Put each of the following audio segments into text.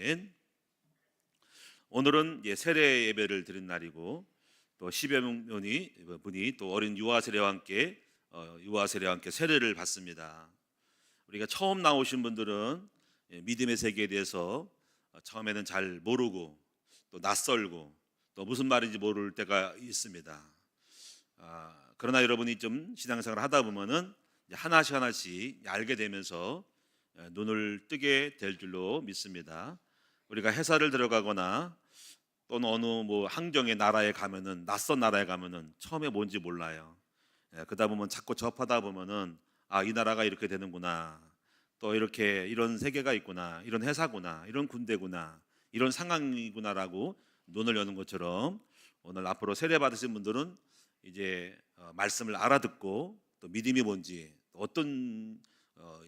아멘. 오늘은 세례 예배를 드린 날이고 또 10여 분이 또 어린 유아 세례와 함께 세례를 받습니다. 우리가 처음 나오신 분들은 믿음의 세계에 대해서 처음에는 잘 모르고 또 낯설고 또 무슨 말인지 모를 때가 있습니다. 그러나 여러분이 좀 신앙생활을 하다 보면은 하나씩 알게 되면서 눈을 뜨게 될 줄로 믿습니다. 우리가 회사를 들어가거나 또는 어느 항정의 나라에 가면은, 낯선 나라에 가면은 처음에 뭔지 몰라요. 그러다 보면 자꾸 접하다 보면은 이 나라가 이렇게 되는구나, 또 이런 세계가 있구나, 이런 회사구나, 이런 군대구나, 이런 상황이구나라고 눈을 여는 것처럼 오늘 앞으로 세례 받으신 분들은 이제 말씀을 알아듣고 또 믿음이 뭔지, 어떤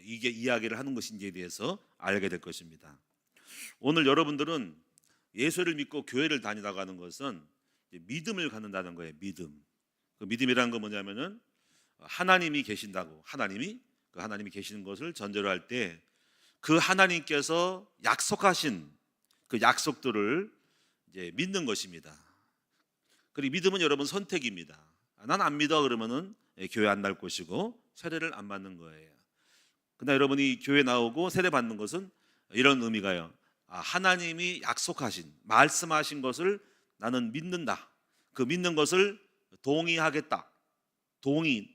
이게 이야기를 하는 것인지에 대해서 알게 될 것입니다. 오늘 여러분들은 예수를 믿고 교회를 다니다가 하는 것은 믿음을 갖는다는 거예요. 믿음. 그 믿음이라는 건 뭐냐면은 하나님이 계신다고, 하나님이 계시는 것을 전제로 할 때 그 하나님께서 약속하신 그 약속들을 이제 믿는 것입니다. 그리고 믿음은 여러분 선택입니다. 난 안 믿어 그러면은 교회 안 날 것이고 세례를 안 받는 거예요. 그러나 여러분이 교회 나오고 세례 받는 것은 이런 의미가요. 하나님이 약속하신, 말씀하신 것을 나는 믿는다. 그 믿는 것을 동의하겠다.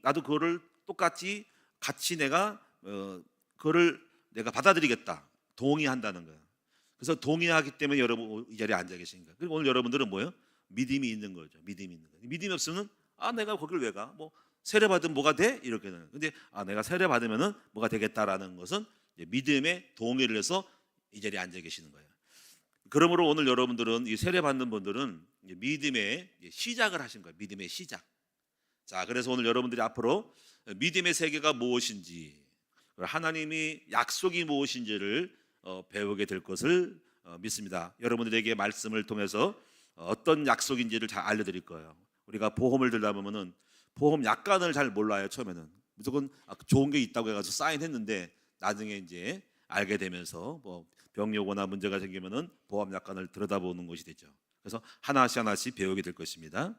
나도 그거를 똑같이 같이 그거를 내가 받아들이겠다. 동의한다는 거예요. 그래서 동의하기 때문에 여러분 이 자리에 앉아 계신 거예요. 그리고 오늘 여러분들은 뭐예요? 믿음이 있는 거죠. 믿음이 있는 거예요. 믿음이 없으면 내가 거길 왜 가? 세례 받으면 뭐가 돼? 이렇게는. 근데 내가 세례 받으면은 뭐가 되겠다라는 것은 믿음의 동의를 해서 이 자리에 앉아 계시는 거예요. 그러므로 오늘 여러분들은, 이 세례 받는 분들은 믿음의 시작을 하신 거예요. 믿음의 시작. 자, 그래서 오늘 여러분들이 앞으로 믿음의 세계가 무엇인지, 하나님이 약속이 무엇인지를 배우게 될 것을 믿습니다. 여러분들에게 말씀을 통해서 어떤 약속인지를 잘 알려드릴 거예요. 우리가 보험을 들다 보면은 보험 약관을 잘 몰라요. 처음에는 무조건 좋은 게 있다고 해가지고 사인했는데 나중에 이제 알게 되면서 병이 오거나 문제가 생기면은 보험 약관을 들여다보는 것이 되죠. 그래서 하나씩 배우게 될 것입니다.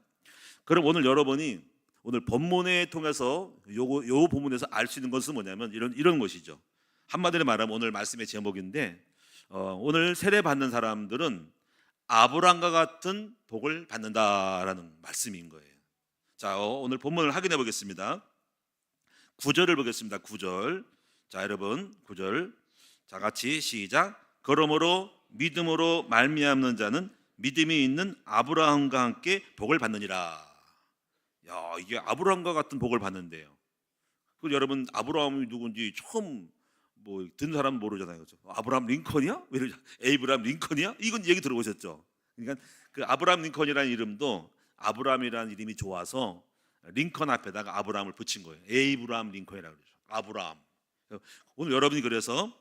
그럼 오늘 여러분이 오늘 본문에 통해서 요 본문에서 알 수 있는 것은 뭐냐면 이런 것이죠. 한마디로 말하면 오늘 말씀의 제목인데, 오늘 세례 받는 사람들은 아브라함과 같은 복을 받는다라는 말씀인 거예요. 자, 오늘 본문을 확인해 보겠습니다. 9절을 보겠습니다. 9절. 자, 여러분 9절. 자, 같이 시작. 그러므로 믿음으로 말미암는 자는 믿음이 있는 아브라함과 함께 복을 받느니라. 이게 아브라함과 같은 복을 받는데요. 그 여러분 아브라함이 누군지 처음 듣는 사람은 모르잖아요. 그렇죠? 아브라함 링컨이야? 왜 이러지? 에이브라함 링컨이야? 이건 얘기 들어보셨죠? 그러니까 그 아브라함 링컨이라는 이름도 아브라함이라는 이름이 좋아서 링컨 앞에다가 아브라함을 붙인 거예요. 에이브라함 링컨이라고 그러죠. 아브라함. 오늘 여러분이 그래서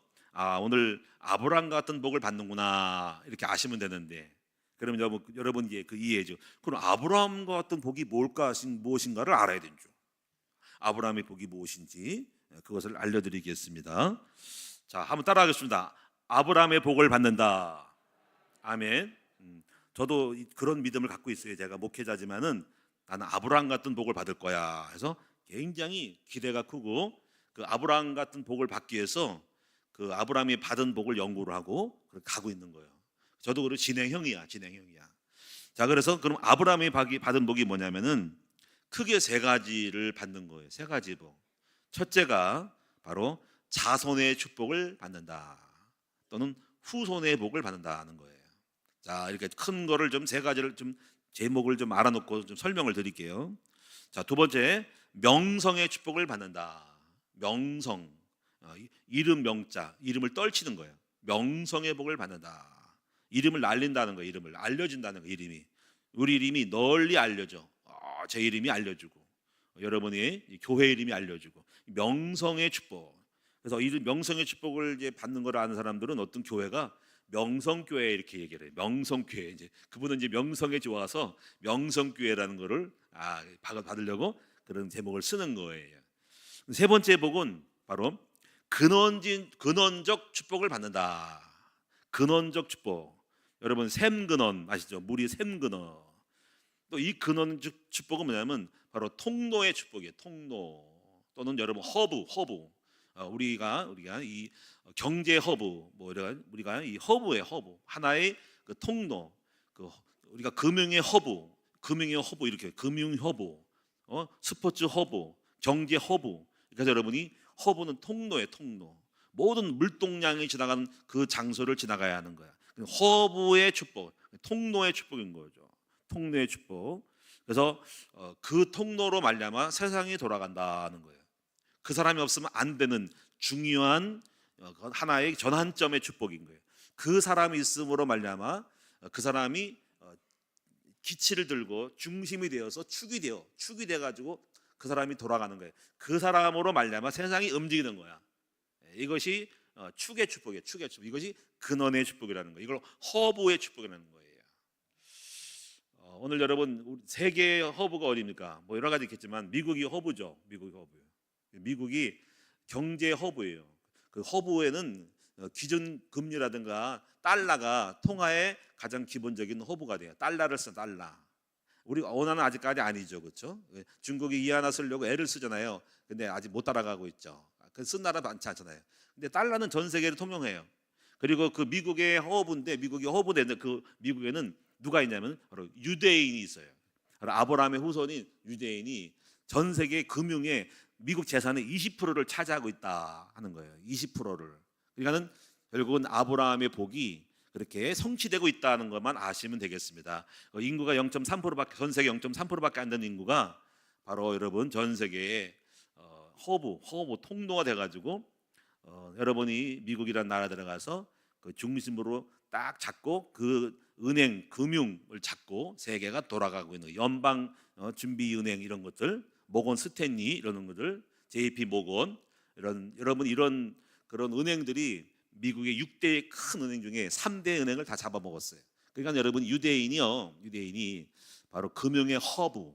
오늘 아브라함 같은 복을 받는구나 이렇게 아시면 되는데, 그러면 여러분 그 이해죠. 그럼 아브라함과 같은 복이 무엇인가를 알아야 되죠. 아브라함의 복이 무엇인지 그것을 알려드리겠습니다. 자, 한번 따라하겠습니다. 아브라함의 복을 받는다. 아멘. 저도 그런 믿음을 갖고 있어요. 제가 목회자지만은 나는 아브라함 같은 복을 받을 거야. 그래서 굉장히 기대가 크고 그 아브라함 같은 복을 받기 위해서 그 아브라함이 받은 복을 연구를 하고 가고 있는 거예요. 저도 그리고 진행형이야. 자, 그래서 그럼 아브라함이 받은 복이 뭐냐면은 크게 세 가지를 받는 거예요. 세 가지 복. 첫째가 바로 자손의 축복을 받는다, 또는 후손의 복을 받는다는 거예요. 자, 이렇게 큰 거를 세 가지를 제목을 알아놓고 설명을 드릴게요. 자, 두 번째, 명성의 축복을 받는다. 명성, 이름 명자, 이름을 떨치는 거예요. 명성의 복을 받는다. 이름을 날린다는 거예요. 이름을 알려진다는 거예요. 이름이, 우리 이름이 널리 알려져. 제 이름이 알려주고, 여러분이 교회 이름이 알려주고, 명성의 축복. 그래서 이 명성의 축복을 이제 받는 걸 아는 사람들은 어떤 교회가 명성교회 이렇게 얘기를 해요. 명성교회. 이제 그분은 이제 명성에 좋아서 명성교회라는 거를 받으려고 그런 제목을 쓰는 거예요. 세 번째 복은 바로 근원적 축복을 받는다. 근원적 축복. 여러분 샘근원 아시죠? 물이 샘근원. 또 이 근원 축복은 뭐냐면 바로 통로의 축복이에요. 통로 또는 여러분 허브. 우리가 이 경제 허브 뭐 우리가 이 허브의 허브 하나의 그 통로 우리가 금융의 허브 이렇게 금융 허브 스포츠 허브 경제 허브. 그래서 여러분이 허브는 통로의 통로. 모든 물동량이 지나가는 그 장소를 지나가야 하는 거야. 허브의 축복, 통로의 축복인 거죠. 통로의 축복. 그래서 그 통로로 말미암아 세상이 돌아간다는 거예요. 그 사람이 없으면 안 되는 중요한 하나의 전환점의 축복인 거예요. 그 사람이 있음으로 말미암아 그 사람이 기치를 들고 중심이 되어서 축이 돼 가지고 그 사람이 돌아가는 거예요. 그 사람으로 말미암아 세상이 움직이는 거야. 이것이 축의 축복이에요. 축의 축복. 이것이 근원의 축복이라는 거예요. 이걸 허브의 축복이라는 거예요. 오늘 여러분 세계의 허브가 어디입니까? 뭐 여러 가지 있겠지만 미국이 허브죠. 미국이 경제 허브예요. 그 허브에는 기준 금리라든가 달러가 통화의 가장 기본적인 허브가 돼요. 달러를 써 달러. 우리 원화는 아직까지 아니죠, 그렇죠? 중국이 이하나 쓰려고 애를 쓰잖아요. 근데 아직 못 따라가고 있죠. 쓴 나라 많지 않잖아요. 근데 달러는 전 세계를 통용해요. 그리고 그 미국의 허브인데 미국이 허브인데 그 미국에는 누가 있냐면 바로 유대인이 있어요. 바로 아브라함의 후손인 유대인이 전 세계 금융에 미국 재산의 20%를 차지하고 있다 하는 거예요. 20%를. 그러니까는 결국은 아브라함의 복이 그렇게 성취되고 있다는 것만 아시면 되겠습니다. 인구가 0.3%밖에 전 세계 0.3%밖에 안 되는 인구가 바로 여러분 전 세계의 허브 통로가 돼가지고 여러분이 미국이라는 나라 들어가서 그 중심으로 딱 잡고 그 은행 금융을 잡고 세계가 돌아가고 있는 연방 준비은행 이런 것들 모건 스탠리 이런 것들 JP 모건 여러분 이런 그런 은행들이 미국의 6대 큰 은행 중에 3대 은행을 다 잡아먹었어요. 그러니까 여러분 유대인이 바로 금융의 허브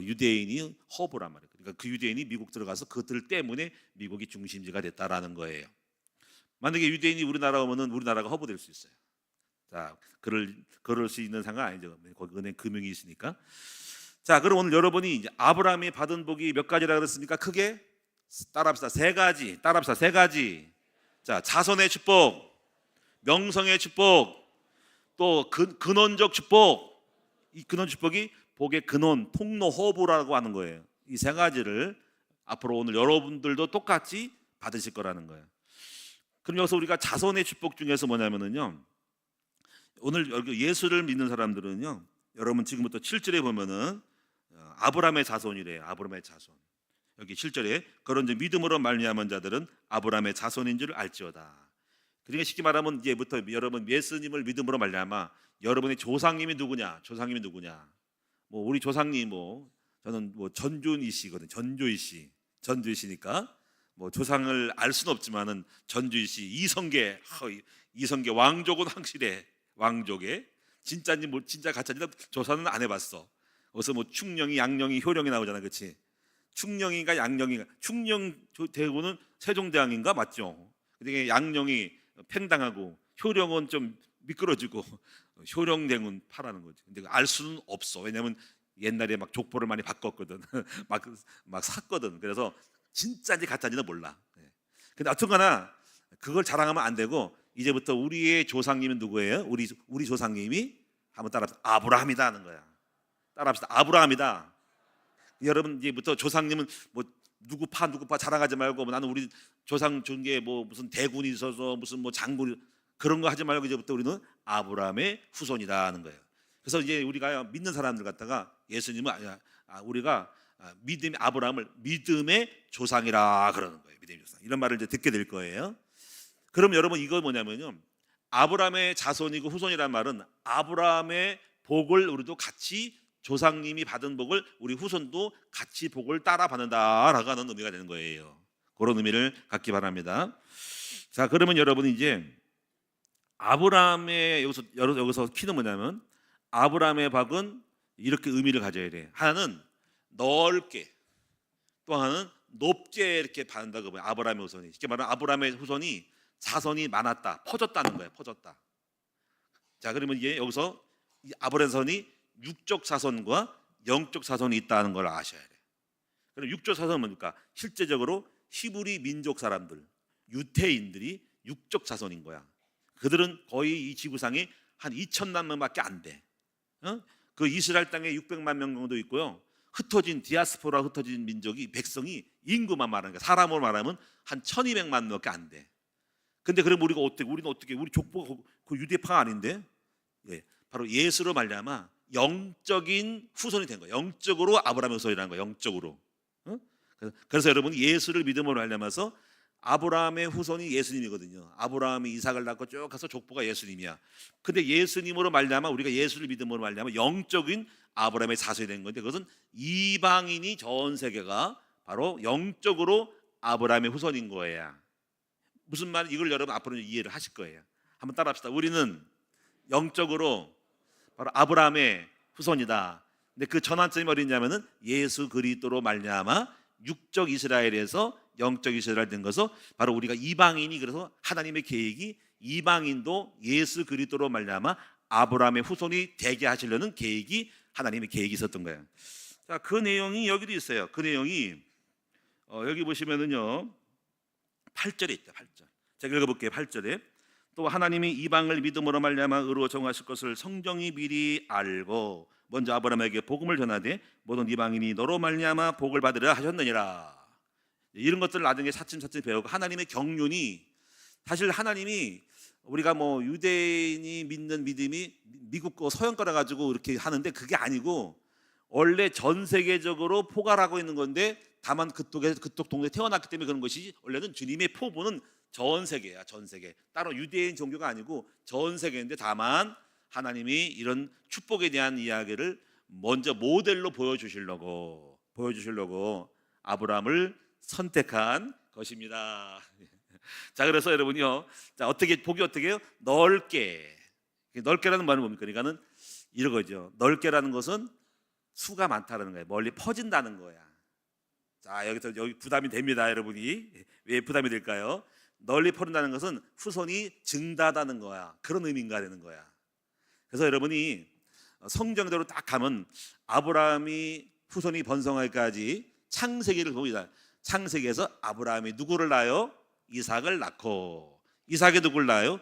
유대인이 허브란 말이에요. 그러니까 그 유대인이 미국 들어가서 그들 때문에 미국이 중심지가 됐다라는 거예요. 만약에 유대인이 우리나라 오면은 우리나라가 허브 될 수 있어요. 자, 그럴 수 있는 상황 아니죠. 거기 은행 금융이 있으니까. 자, 그럼 오늘 여러분이 이제 아브라함이 받은 복이 몇 가지라 그랬습니까? 크게 따라합시다. 세 가지. 자, 자손의 축복, 명성의 축복, 또 근원적 축복. 이 근원 축복이 복의 근원, 통로, 허브라고 하는 거예요. 이 세 가지를 앞으로 오늘 여러분들도 똑같이 받으실 거라는 거예요. 그럼 여기서 우리가 자손의 축복 중에서 뭐냐면은요. 오늘 여기 예수를 믿는 사람들은요. 여러분 지금부터 7절에 보면은 아브라함의 자손이래요. 아브라함의 자손. 여기 7절에 그런즉 믿음으로 말미암은 자들은 아브라함의 자손인 줄 알지어다. 그러니까 쉽게 말하면 이제부터 여러분 예수님을 믿음으로 말미암아 여러분의 조상님이 누구냐? 뭐 우리 조상님 저는 전조이 씨거든요. 전조이시니까 뭐 조상을 알 수는 없지만은 전조이 씨 이성계 왕족은 확실해. 왕족에 진짜인지 진짜 가짜인지 조사는 안 해봤어. 그래서 뭐 충령이 양령이 효령이 나오잖아, 그렇지? 충령인가 양령인가? 충령 대구는 세종대왕인가 맞죠? 근데 양령이 팽당하고 효령은 좀 미끄러지고 효령대군 파라는 거지. 근데 알 수는 없어. 왜냐하면 옛날에 막 족보를 많이 바꿨거든. 막 샀거든. 그래서 진짜인지 가짜인지는 몰라. 근데 어쨌거나 그걸 자랑하면 안 되고 이제부터 우리의 조상님은 누구예요? 우리 조상님이 한번 따라합시다. 아브라함이다 하는 거야. 따라합시다. 아브라함이다. 여러분 이제부터 조상님은 뭐 누구 파 자랑하지 말고 나는 우리 조상 중에 뭐 무슨 대군이 있어서 무슨 뭐 장군 그런 거 하지 말고 이제부터 우리는 아브라함의 후손이다 하는 거예요. 그래서 이제 우리가 믿는 사람들 갖다가 예수님은 우리가 믿음의 아브라함을 믿음의 조상이라 그러는 거예요. 믿음의 조상. 이런 말을 이제 듣게 될 거예요. 그럼 여러분 이거 뭐냐면요. 아브라함의 자손이고 후손이란 말은 아브라함의 복을 우리도 같이 조상님이 받은 복을 우리 후손도 같이 복을 따라 받는다라고 하는 의미가 되는 거예요. 그런 의미를 갖기 바랍니다. 자, 그러면 여러분 이제 아브라함의 여기서 키는 뭐냐면 아브라함의 복은 이렇게 의미를 가져야 돼. 하나는 넓게, 또 하나는 높게 이렇게 받는다고 봐요. 아브라함의 후손이. 쉽게 말하면 아브라함의 후손이 자손이 많았다, 퍼졌다는 거예요. 퍼졌다. 자, 그러면 이게 여기서 이 아브라함 자손이 육적 자손과 영적 자손이 있다는 걸 아셔야 돼요. 그럼 육적 자손은 뭡니까? 실제적으로 히브리 민족 사람들, 유태인들이 육적 자손인 거야. 그들은 거의 이 지구상에 한 2천만 명밖에 안 돼. 그 이스라엘 땅에 600만 명 정도 있고요. 흩어진 디아스포라 흩어진 민족이 백성이 인구만 말하는 거야. 사람으로 말하면 한 1,200만 명밖에 안 돼. 근데 그럼 우리는 어떻게 우리 족보가 그 유대파가 아닌데? 예, 바로 예수로 말미암아 영적인 후손이 된 거예요. 영적으로 아브라함의 후손이라는 거예요. 영적으로. 그래서 여러분 예수를 믿음으로 말미암아서 아브라함의 후손이 예수님이거든요. 아브라함이 이삭을 낳고 쭉 가서 족보가 예수님이야. 근데 예수님으로 말미암아 우리가 예수를 믿음으로 말미암아 영적인 아브라함의 자손이 된 건데, 그것은 이방인이 전 세계가 바로 영적으로 아브라함의 후손인 거예요. 무슨 말인지 이걸 여러분 앞으로 이해를 하실 거예요. 한번 따라합시다. 우리는 영적으로 바로 아브라함의 후손이다. 근데 그 전환점이 어디냐면은 예수 그리스도로 말미암아 육적 이스라엘에서 영적 이스라엘 된 것은 바로 우리가 이방인이, 그래서 하나님의 계획이 이방인도 예수 그리스도로 말미암아 아브라함의 후손이 되게 하시려는 계획이, 하나님의 계획이 있었던 거예요. 자, 그 내용이 여기도 있어요. 그 내용이 여기 보시면은요 8절에 있다. 8절. 제가 읽어볼게요. 8절에 또 하나님이 이방을 믿음으로 말미암아 의로 정하실 것을 성경이 미리 알고 먼저 아브라함에게 복음을 전하되 모든 이방인이 너로 말미암아 복을 받으려 하셨느니라. 이런 것들을 나중에 차츰차츰 배우고, 하나님의 경륜이, 사실 하나님이 우리가 뭐 유대인이 믿는 믿음이 미국 거 서양 거라 가지고 이렇게 하는데 그게 아니고 원래 전 세계적으로 포괄하고 있는 건데, 다만 그쪽 동네에 태어났기 때문에 그런 것이지 원래는 주님의 포부는 전 세계야. 전 세계. 따로 유대인 종교가 아니고 전 세계인데, 다만 하나님이 이런 축복에 대한 이야기를 먼저 모델로 보여주시려고 아브라함을 선택한 것입니다. 자, 그래서 여러분요, 자, 어떻게 복이 어떻게 해요? 넓게라는 말은 뭡니까? 그러니까는 이런 거죠. 넓게라는 것은 수가 많다는 거예요. 멀리 퍼진다는 거야. 자, 여기 부담이 됩니다, 여러분이. 왜 부담이 될까요? 널리 퍼진다는 것은 후손이 증다하다는 거야. 그런 의미인가 되는 거야. 그래서 여러분이 성경대로 딱 가면 아브라함이 후손이 번성하기까지 창세기를 봅니다. 창세기에서 아브라함이 누구를 낳아요? 이삭을 낳고, 이삭이 누구를 낳아요?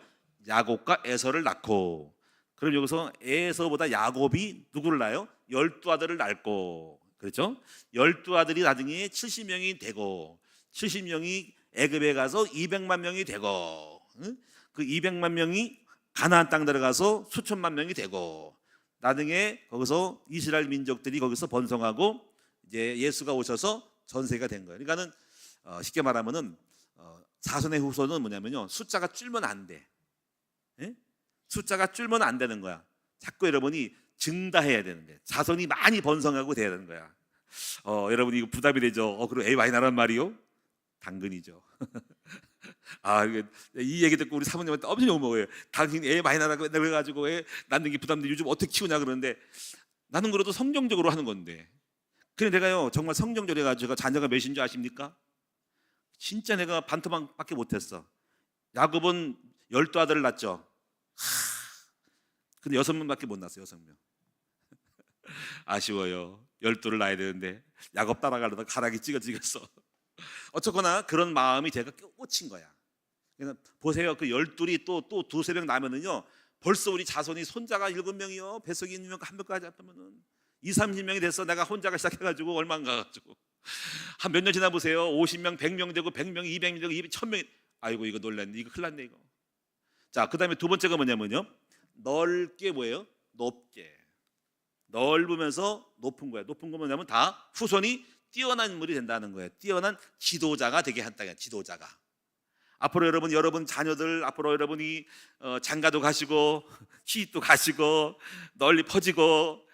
야곱과 에서를 낳고, 그럼 여기서 에서보다 야곱이 누구를 낳아요? 12아들을 낳고, 그렇죠? 12아들이 나중에 70명이 되고, 70명이 애굽에 가서 200만 명이 되고, 그 200만 명이 가나안 땅 들어가서 수천만 명이 되고, 나중에 거기서 이스라엘 민족들이 거기서 번성하고 이제 예수가 오셔서 전 세계가 된 거예요. 그러니까는 쉽게 말하면은 자손의 후손은 뭐냐면요, 숫자가 줄면 안 돼. 예? 숫자가 줄면 안 되는 거야. 자꾸 여러분이 증다해야 되는데, 자손이 많이 번성하고 돼야 되는 거야. 여러분이 이거 부담이 되죠. 그리고 애 많이 나란 말이요? 당근이죠. 이 얘기 듣고 우리 사모님한테 엄청 욕먹어요. 당신 애 많이 나라고 그래가지고 애 낳는 게 부담돼. 요즘 어떻게 키우냐 그러는데, 나는 그래도 성경적으로 하는 건데. 그래 내가요 정말 성경적으로 해가지고 자녀가 몇인 줄 아십니까? 진짜 내가 반토막밖에 못했어. 야곱은 12아들을 낳죠. 근데 6명밖에 못 낳았어요. 6명. 아쉬워요. 12를 낳아야 되는데 야곱 따라가려다 가락이 찍어지겠어. 어쨌거나 그런 마음이 제가 꽂힌 거야. 그래서 보세요. 그 12이 또 두세 명 나면은요, 벌써 우리 자손이 손자가 7명이요. 뱃속에 있는 명 한 명까지 합하면은 20-30명이 됐어. 내가 혼자가 시작해가지고 얼마 안 가가지고 한 몇 년 지나 보세요. 50명, 100명 되고 100명, 200명 되고 1000명. 아이고 이거 놀랐네. 이거 큰일 났네 이거. 자, 그 다음에 두 번째가 뭐냐면요, 넓게 뭐예요? 높게. 넓으면서 높은 거야. 높은 거 뭐냐면 다 후손이 뛰어난 인물이 된다는 거예요. 뛰어난 지도자가 되게 한다는, 지도자가. 앞으로 여러분 자녀들, 앞으로 여러분이 장가도 가시고 시집도 가시고 널리 퍼지고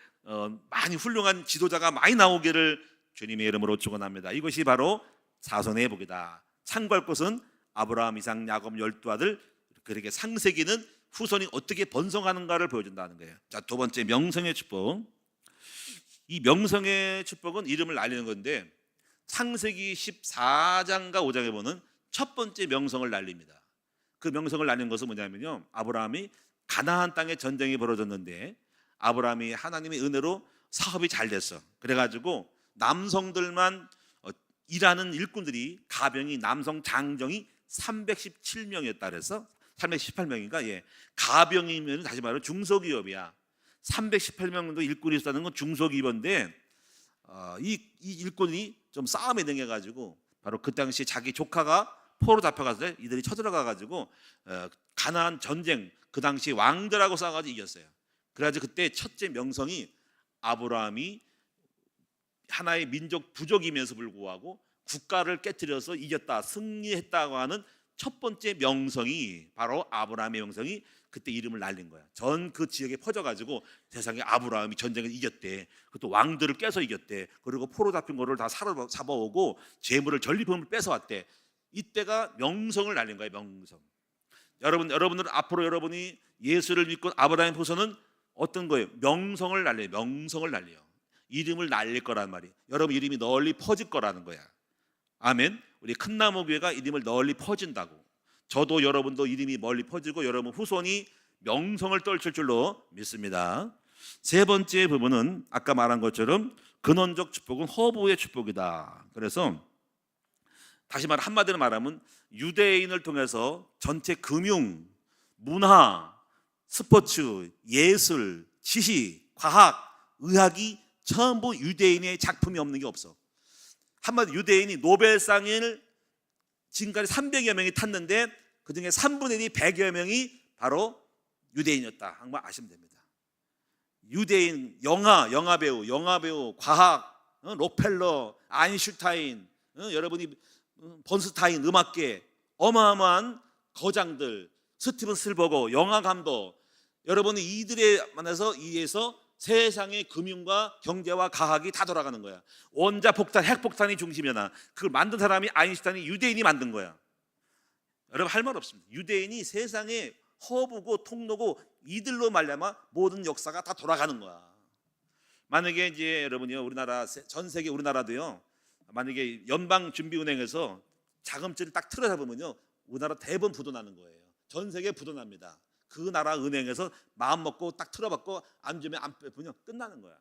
많이 훌륭한 지도자가 많이 나오기를 주님의 이름으로 축원합니다. 이것이 바로 자손의 복이다. 참고할 것은 아브라함, 이삭, 야곱 12아들, 그렇게 상세기는 후손이 어떻게 번성하는가를 보여준다는 거예요. 자, 두 번째 명성의 축복. 이 명성의 축복은 이름을 알리는 건데, 창세기 14장과 5장에 보는 첫 번째 명성을 날립니다. 그 명성을 날린 것은 뭐냐면요, 아브라함이 가나안 땅에 전쟁이 벌어졌는데 아브라함이 하나님의 은혜로 사업이 잘 됐어. 그래가지고 남성들만 일하는 일꾼들이, 가병이, 남성 장정이 317명이었다 그래서 318명인가? 예. 가병이면 다시 말하면 중소기업이야. 318명도 일꾼이 있었다는 건 중소기업인데 이 일꾼이 좀 싸움에 능해가지고 바로 그 당시 자기 조카가 포로 잡혀갔을 때 이들이 쳐들어가가지고 가나안 전쟁, 그 당시 왕들하고 싸워가지고 이겼어요. 그래가지고 그때 첫째 명성이 아브라함이 하나의 민족 부족임에도 불구하고 국가를 깨뜨려서 이겼다, 승리했다고 하는 첫 번째 명성이 바로 아브라함의 명성이 그때 이름을 날린 거야. 전 그 지역에 퍼져가지고 세상에 아브라함이 전쟁을 이겼대. 그것도 왕들을 깨서 이겼대. 그리고 포로 잡힌 거를 다 잡아오고 재물을 전리품을 뺏어왔대. 이때가 명성을 날린 거예요. 명성. 여러분들 앞으로 여러분이 예수를 믿고 아브라함의 후손은 어떤 거예요? 명성을 날려요. 명성을 날려요. 이름을 날릴 거란 말이에요. 여러분 이름이 널리 퍼질 거라는 거야. 아멘. 우리 큰나무교회가 이름을 널리 퍼진다고. 저도 여러분도 이름이 멀리 퍼지고 여러분 후손이 명성을 떨칠 줄로 믿습니다. 세 번째 부분은 아까 말한 것처럼 근원적 축복은 허브의 축복이다. 그래서 다시 말 한마디로 말하면 유대인을 통해서 전체 금융, 문화, 스포츠, 예술, 지식, 과학, 의학이 전부 유대인의 작품이 없는 게 없어. 한마디 유대인이 노벨상을 지금까지 300여 명이 탔는데 그중에 3분의 1이 100여 명이 바로 유대인이었다. 한번 아시면 됩니다. 유대인, 영화배우, 과학, 록펠러, 아인슈타인, 여러분이 번스타인, 음악계, 어마어마한 거장들, 스티븐 스필버그, 영화감독, 여러분이 이들에 만나서 의해서 세상의 금융과 경제와 과학이 다 돌아가는 거야. 원자폭탄, 핵폭탄이 중심이잖아. 그걸 만든 사람이 아인슈타인이 유대인이 만든 거야. 여러분 할 말 없습니다. 유대인이 세상의 허브고 통로고 이들로 말미암아 모든 역사가 다 돌아가는 거야. 만약에 이제 여러분이요, 우리나라 전 세계 우리나라도요, 만약에 연방준비은행에서 자금줄을 딱 틀어잡으면요, 우리나라 대부분 부도나는 거예요. 전 세계 부도납니다. 그 나라 은행에서 마음 먹고 딱 틀어받고 안 주면 안 빼면 끝나는 거야.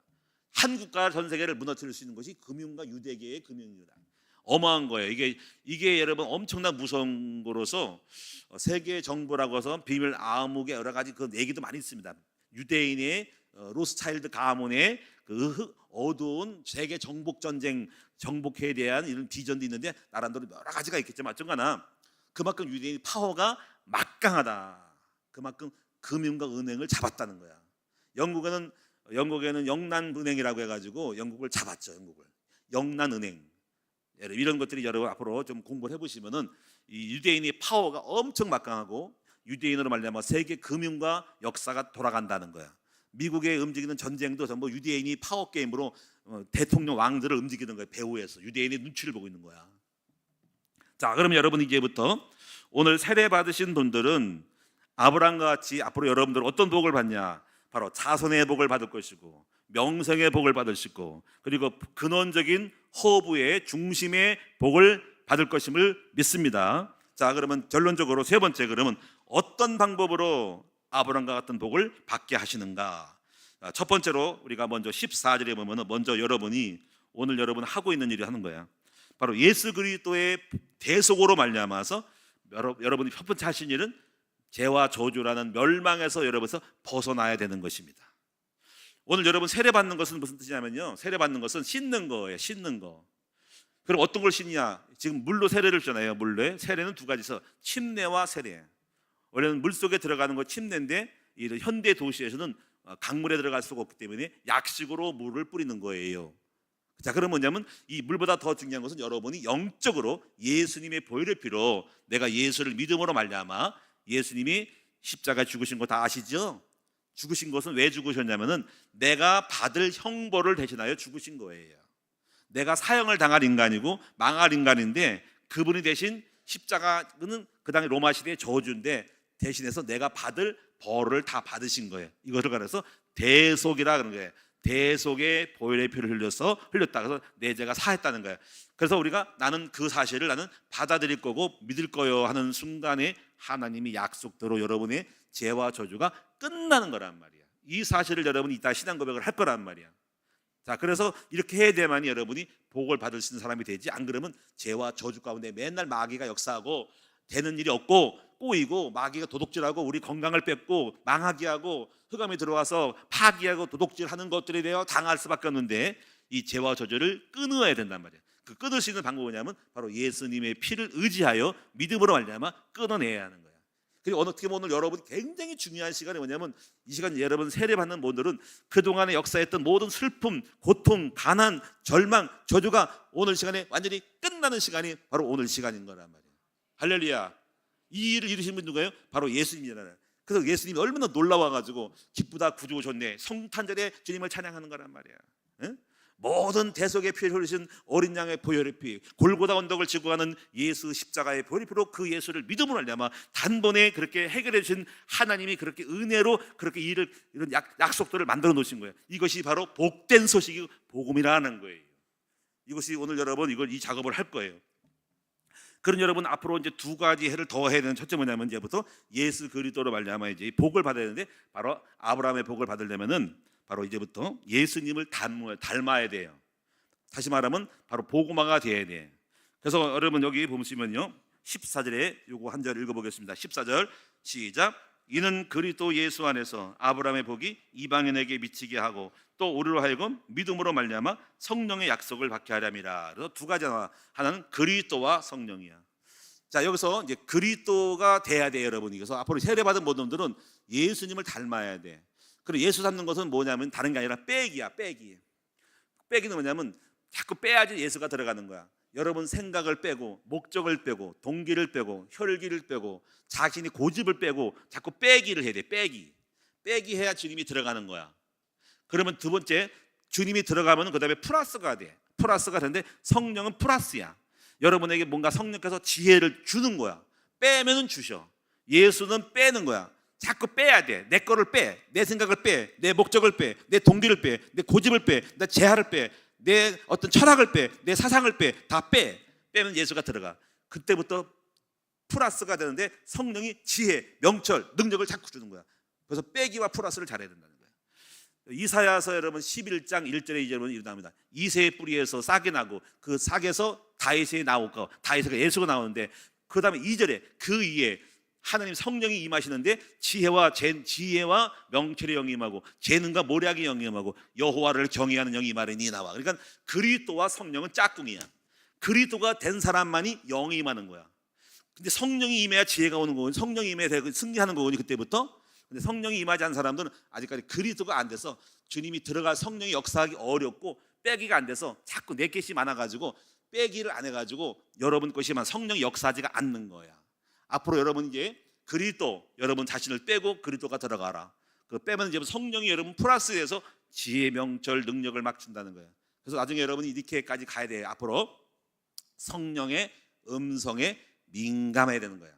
한국과 전 세계를 무너뜨릴 수 있는 것이 금융과 유대계의 금융이다. 어마한 거예요. 이게 여러분 엄청난 무서운 거로서 세계 정부라고 해서 비밀 암흑의 여러 가지 그 얘기도 많이 있습니다. 유대인의 로스차일드 가문의 그 어두운 세계 정복 전쟁, 정복에 대한 이런 비전도 있는데 나름대로 여러 가지가 있겠지만 어쨌거나 그만큼 유대인의 파워가 막강하다. 그만큼 금융과 은행을 잡았다는 거야. 영국에는 영란은행이라고 해가지고 영국을 잡았죠. 영란은행. 이런 것들이 여러분 앞으로 좀 공부를 해보시면은 이 유대인의 파워가 엄청 막강하고 유대인으로 말미암아 세계 금융과 역사가 돌아간다는 거야. 미국에 움직이는 전쟁도 전부 유대인이 파워 게임으로 대통령 왕들을 움직이는 거야. 배후에서 유대인의 눈치를 보고 있는 거야. 자, 그러면 여러분 이제부터 오늘 세례 받으신 분들은 아브라함과 같이 앞으로 여러분들 어떤 복을 받냐? 바로 자손의 복을 받을 것이고 명성의 복을 받으시고 그리고 근원적인 허브의 중심의 복을 받을 것임을 믿습니다. 자, 그러면 결론적으로 세 번째, 그러면 어떤 방법으로 아브라함과 같은 복을 받게 하시는가? 첫 번째로 우리가 먼저 14절에 보면은 먼저 여러분이 오늘 여러분 하고 있는 일이 하는 거야. 바로 예수 그리스도의 대속으로 말미암아서 여러분이 첫 번째 하신 일은 죄와 저주라는 멸망에서 여러분에서 벗어나야 되는 것입니다. 오늘 여러분 세례 받는 것은 무슨 뜻이냐면요, 세례 받는 것은 씻는 거예요. 씻는 거. 그럼 어떤 걸 씻냐? 지금 물로 세례를 주잖아요. 물로 세례는 두 가지 있어. 침례와 세례. 원래는 물 속에 들어가는 거 침례인데 이 현대 도시에서는 강물에 들어갈 수가 없기 때문에 약식으로 물을 뿌리는 거예요. 자, 그럼 뭐냐면 이 물보다 더 중요한 것은 여러분이 영적으로 예수님의 보혈의 피로 내가 예수를 믿음으로 말미암아 예수님이 십자가에 죽으신 거 다 아시죠? 죽으신 것은 왜 죽으셨냐면은 내가 받을 형벌을 대신하여 죽으신 거예요. 내가 사형을 당할 인간이고 망할 인간인데 그분이 대신 십자가는 그 당시 로마 시대의 저주인데 대신해서 내가 받을 벌을 다 받으신 거예요. 이것을 가려서 대속이라 그런 거예요. 대속의 보혈의 피를 흘렸다. 그래서 내 죄가 사했다는 거예요. 그래서 우리가 나는 그 사실을 나는 받아들일 거고 믿을 거요 하는 순간에 하나님이 약속대로 여러분의 죄와 저주가 끝나는 거란 말이야. 이 사실을 여러분이 이따 신앙 고백을 할 거란 말이야. 자, 그래서 이렇게 해야 돼야만이 여러분이 복을 받을 수 있는 사람이 되지, 안 그러면 죄와 저주 가운데 맨날 마귀가 역사하고 되는 일이 없고 꼬이고 마귀가 도둑질하고 우리 건강을 뺏고 망하게 하고 흑암에 들어와서 파기하고 도둑질하는 것들에 대해 당할 수밖에 없는데, 이 죄와 저주를 끊어야 된단 말이야. 그 끊을 수 있는 방법은 뭐냐면 바로 예수님의 피를 의지하여 믿음으로 말미암아 끊어내야 하는 거야. 그리고 어떻게 보면 오늘 여러분 굉장히 중요한 시간이 뭐냐면, 이 시간 여러분 세례받는 분들은 그동안에 역사했던 모든 슬픔, 고통, 가난, 절망, 저주가 오늘 시간에 완전히 끝나는 시간이 바로 오늘 시간인 거란 말이야. 할렐루야. 이 일을 이루신 분 누구예요? 바로 예수님이잖아요. 그래서 예수님이 얼마나 놀라워가지고 기쁘다 구주 오셨네, 성탄절에 주님을 찬양하는 거란 말이야. 응? 모든 대속의 피를 흘리신 어린 양의 보혈의 피, 골고다 언덕을 지고 가는 예수 십자가의 보혈의 피로 그 예수를 믿음으로 말미암아 단번에 그렇게 해결해 주신 하나님이 그렇게 은혜로 그렇게 이런 약속들을 만들어 놓으신 거예요. 이것이 바로 복된 소식이 복음이라는 거예요. 이것이 오늘 여러분 이 작업을 할 거예요. 그런 여러분 앞으로 이제 두 가지 해를 더 해야 되는, 첫째 뭐냐면 이제부터 예수 그리스도로 말미암아 이제 복을 받아야 되는데, 바로 아브라함의 복을 받으려면은 바로 이제부터 예수님을 닮아야 돼요. 다시 말하면 바로 복음화가 돼야 돼. 그래서 여러분 여기 보시면요, 14절에 요거 한 절 읽어보겠습니다. 14절 시작. 이는 그리스도 예수 안에서 아브라함의 복이 이방인에게 미치게 하고 또 우리로 하여금 믿음으로 말미암아 성령의 약속을 받게 하렴이라. 그래서 두 가지 나와. 하나는 그리스도와 성령이야. 자, 여기서 이제 그리스도가 돼야 돼 여러분이. 그래서 앞으로 세례받은 모든 분들은 예수님을 닮아야 돼. 그리고 예수 닮는 것은 뭐냐면 다른 게 아니라 빼기야. 빼기는 뭐냐면 자꾸 빼야지 예수가 들어가는 거야. 여러분 생각을 빼고 목적을 빼고 동기를 빼고 혈기를 빼고 자신이 고집을 빼고 자꾸 빼기를 해야 돼. 빼기 해야 주님이 들어가는 거야. 그러면 두 번째, 주님이 들어가면 그 다음에 플러스가 돼. 플러스가 되는데 성령은 플러스야. 여러분에게 뭔가 성령께서 지혜를 주는 거야. 빼면은 주셔. 예수는 빼는 거야. 자꾸 빼야 돼. 내 거를 빼, 내 생각을 빼, 내 목적을 빼, 내 동기를 빼, 내 고집을 빼, 내 재화를 빼, 내 어떤 철학을 빼, 내 사상을 빼. 다 빼면 예수가 들어가. 그때부터 플러스가 되는데 성령이 지혜, 명철, 능력을 자꾸 주는 거야. 그래서 빼기와 플러스를 잘해야 된다는 거야. 이사야서 여러분 11장 1절에 2절은 이렇게 나옵니다. 이새의 뿌리에서 싹이 나고 그 싹에서 다윗이 나오고, 다윗에서 예수가 나오는데, 그 다음에 2절에 그 위에 하나님 성령이 임하시는데 지혜와 명철의 영이 임하고 재능과 모략의 영이 임하고 여호와를 경외하는 영이 임하리니 나와. 그러니까 그리스도와 성령은 짝꿍이야. 그리스도가 된 사람만이 영이 임하는 거야. 근데 성령이 임해야 지혜가 오는 거고, 성령이 임해야 승리하는 거거든요, 그때부터. 근데 성령이 임하지 않은 사람들은 아직까지 그리스도가 안 돼서 주님이 들어갈 성령이 역사하기 어렵고 빼기가 안 돼서 자꾸 내 것이 많아가지고 빼기를 안 해가지고 여러분 것이만 성령이 역사하지가 않는 거야. 앞으로 여러분 이제 그리스도, 여러분 자신을 빼고 그리스도가 들어가라. 그 빼면 이제 성령이 여러분 플러스해서 지혜, 명철, 능력을 막 준다는 거예요. 그래서 나중에 여러분이 이렇게까지 가야 돼요. 앞으로 성령의 음성에 민감해야 되는 거예요.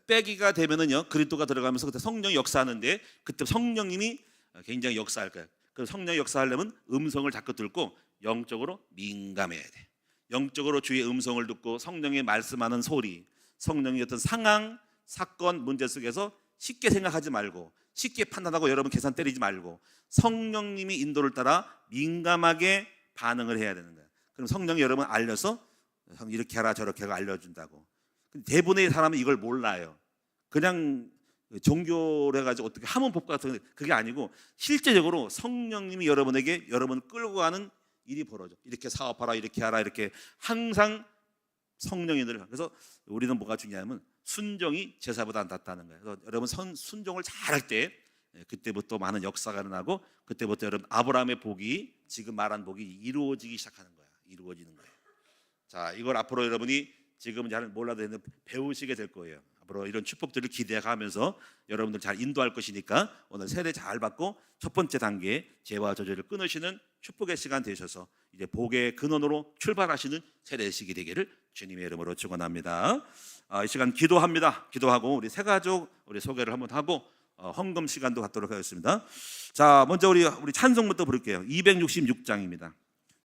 빼기가 되면은요, 그리스도가 들어가면서 그때 성령이 역사하는데, 그때 성령님이 굉장히 역사할 거예요. 그래서 성령이 역사하려면 음성을 자꾸 듣고 영적으로 민감해야 돼. 영적으로 주의 음성을 듣고 성령의 말씀하는 소리, 성령의 어떤 상황, 사건, 문제 속에서 쉽게 생각하지 말고 쉽게 판단하고 여러분 계산 때리지 말고 성령님이 인도를 따라 민감하게 반응을 해야 되는 거예요. 그럼 성령이 여러분 알려서 이렇게 하라 저렇게 하라 알려준다고. 대부분의 사람은 이걸 몰라요. 그냥 종교를 해가지고 어떻게 하면 복 같은, 그게 아니고 실제적으로 성령님이 여러분에게 여러분을 끌고 가는 일이 벌어져. 이렇게 사업하라, 이렇게 하라, 이렇게 항상 성령이 늘. 그래서 우리는 뭐가 중요하면 순종이 제사보다 안 낫다는 거예요. 그래서 여러분 순종을 잘할 때 그때부터 많은 역사가 일어나고, 그때부터 여러분 아브라함의 복이, 지금 말한 복이 이루어지기 시작하는 거야. 이루어지는 거예요. 자, 이걸 앞으로 여러분이 지금 잘 몰라도 되는데 배우시게 될 거예요. 앞으로 이런 축복들을 기대하면서 여러분들 잘 인도할 것이니까 오늘 세례 잘 받고 첫 번째 단계 죄와 저주를 끊으시는 축복의 시간 되셔서 이제 복의 근원으로 출발하시는 세례식이 되기를 주님의 이름으로 축원합니다. 이 시간 기도합니다. 기도하고 우리 세 가족 우리 소개를 한번 하고 헌금 시간도 갖도록 하겠습니다. 자, 먼저 우리 찬송부터 부를게요. 266장입니다.